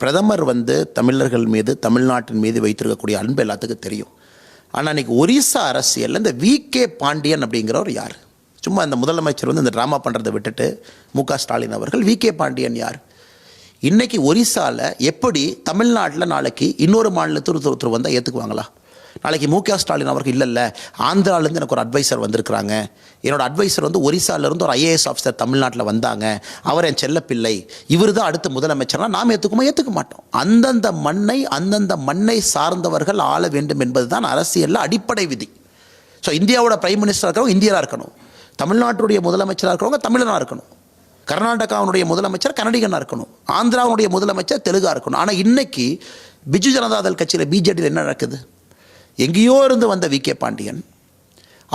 பிரதமர் தமிழர்கள் மீது தமிழ்நாட்டின் மீது வைத்திருக்கக்கூடிய அன்பு எல்லாத்துக்கும் தெரியும். ஆனால் இன்றைக்கி ஒரிசா அரசியலில் இந்த வி.கே. பாண்டியன் அப்படிங்கிறவர் யார்? சும்மா இந்த முதலமைச்சர் இந்த ட்ராமா பண்ணுறதை விட்டுட்டு மு.க. ஸ்டாலின் அவர்கள் வி.கே. பாண்டியன் யார்? இன்றைக்கி ஒரிசாவில் எப்படி தமிழ்நாட்டில் நாளைக்கு இன்னொரு மாநிலத்தில் ஒருத்தர் வந்தால் ஏற்றுக்குவாங்களா? நாளைக்கு மு.க. ஸ்டாலின் அவர்கள் இல்லை ஆந்திராவிலேருந்து எனக்கு ஒரு அட்வைசர் வந்திருக்கிறாங்க, என்னோடய அட்வைசர் ஒரிசாவிலேருந்து ஒரு ஐஏஎஸ் ஆஃபீஸர் தமிழ்நாட்டில் வந்தாங்க, அவர் என் செல்லப்பிள்ளை, இவர் தான் அடுத்த முதலமைச்சர்னா நாம் ஏற்றுக்க மாட்டோம். அந்தந்த மண்ணை சார்ந்தவர்கள் ஆள வேண்டும் என்பது தான் அரசியலில் அடிப்படை விதி. ஸோ இந்தியாவோட பிரைம் மினிஸ்டராக இருக்கிறவங்க இந்தியராக இருக்கணும், தமிழ்நாட்டுடைய முதலமைச்சராக இருக்கிறவங்க தமிழனாக இருக்கணும், கர்நாடகாவுடைய முதலமைச்சர் கன்னடிகனாக இருக்கணும், ஆந்திராவுடைய முதலமைச்சர் தெலுங்காக இருக்கணும். ஆனால் இன்றைக்கி பிஜு ஜனதாதள் கட்சியில் பிஜேடியில் என்ன நடக்குது? எங்கேயோ இருந்து வந்த வி.கே. பாண்டியன்,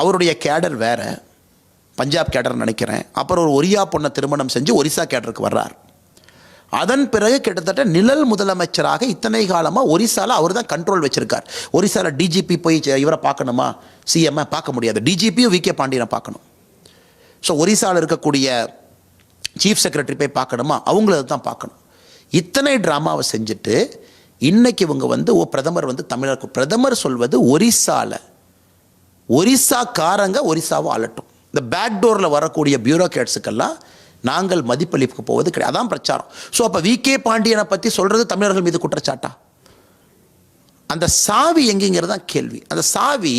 அவருடைய கேடர் வேறு, பஞ்சாப் கேடர் நினைக்கிறேன், அப்புறம் ஒரு ஒரியா பொண்ணை திருமணம் செஞ்சு ஒரிசா கேடருக்கு வர்றார். அதன் பிறகு கிட்டத்தட்ட நிழல் முதலமைச்சராக இத்தனை காலமாக ஒரிசாவில் அவர் தான் கண்ட்ரோல் வச்சுருக்கார். ஒரிசாவில் டிஜிபி போய் இவரை பார்க்கணுமா, சிஎம்ஐ பார்க்க முடியாது, டிஜிபியும் வி.கே. பாண்டியனை பார்க்கணும். ஸோ ஒரிசாவில் இருக்கக்கூடிய சீஃப் செக்ரட்டரி போய் பார்க்கணுமா, அவங்கள தான் பார்க்கணும். இத்தனை ட்ராமாவை செஞ்சுட்டு இன்றைக்கி இவங்க பிரதமர் பிரதமர் சொல்வது ஒரிசாக்காரங்க ஒரிசாவை ஆளட்டும், இந்த பேக்டோரில் வரக்கூடிய பியூரோக்ராட்ஸுக்கெல்லாம் நாங்கள் மதிப்பளிக்க போவது கிடையாது, அதான் பிரச்சாரம். ஸோ அப்போ வி.கே. பாண்டியனை பற்றி சொல்கிறது தமிழர்கள் மீது குற்றச்சாட்டா? அந்த சாவி எங்கேங்கிறது தான் கேள்வி. அந்த சாவி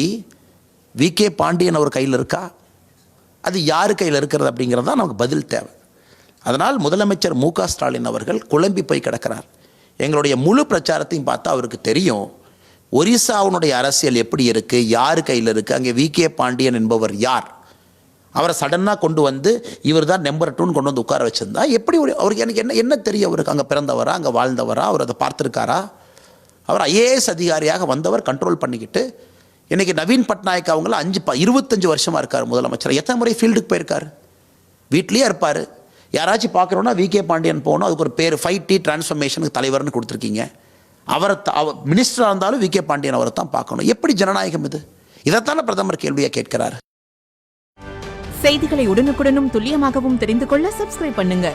வி.கே. பாண்டியன் அவர் கையில் இருக்கா, அது யார் கையில் இருக்கிறது அப்படிங்கிறது தான் நமக்கு பதில் தேவை. அதனால் முதலமைச்சர் மு.க. ஸ்டாலின் அவர்கள் குழம்பி போய் கிடக்கிறார். எங்களுடைய முழு பிரச்சாரத்தையும் பார்த்தா அவருக்கு தெரியும் ஒரிசாவுடைய அரசியல் எப்படி இருக்குது, யார் கையில் இருக்குது, அங்கே வி.கே. பாண்டியன் என்பவர் யார். அவரை சடனாக கொண்டு இவர் தான் நம்பர் 2ன்னு கொண்டு உட்கார வச்சுருந்தா எப்படி அவருக்கு எனக்கு என்ன தெரியும்? அவருக்கு அங்கே பிறந்தவரா, அங்கே வாழ்ந்தவரா, அவர் அதை பார்த்துருக்காரா? அவர் ஐஏஎஸ் அதிகாரியாக வந்தவர், கண்ட்ரோல் பண்ணிக்கிட்டு இன்றைக்கி நவீன் பட்நாயக் அவங்கள 25 வருஷமாக இருக்கார் முதலமைச்சர். எத்தனை முறை ஃபீல்டுக்கு போயிருக்கார்? வீட்லேயே இருப்பார். யாராச்சும் பார்க்குறோன்னா வி.கே. பாண்டியன் போகணும், அதுக்கு ஒரு பேர் 5T டிரான்ஸ்ஃபர்மேஷனுக்கு தலைவர்னு கொடுத்துருக்கீங்க. அவர் மினிஸ்டராக இருந்தாலும் வி.கே. பாண்டியன் அவரை தான் பார்க்கணும். எப்படி ஜனநாயகம் இது? இதைத்தானே பிரதமர் கேள்வியாக கேட்கிறார். செய்திகளை உடனுக்குடனும் துல்லியமாகவும் தெரிந்து கொள்ள சப்ஸ்கிரைப் பண்ணுங்க.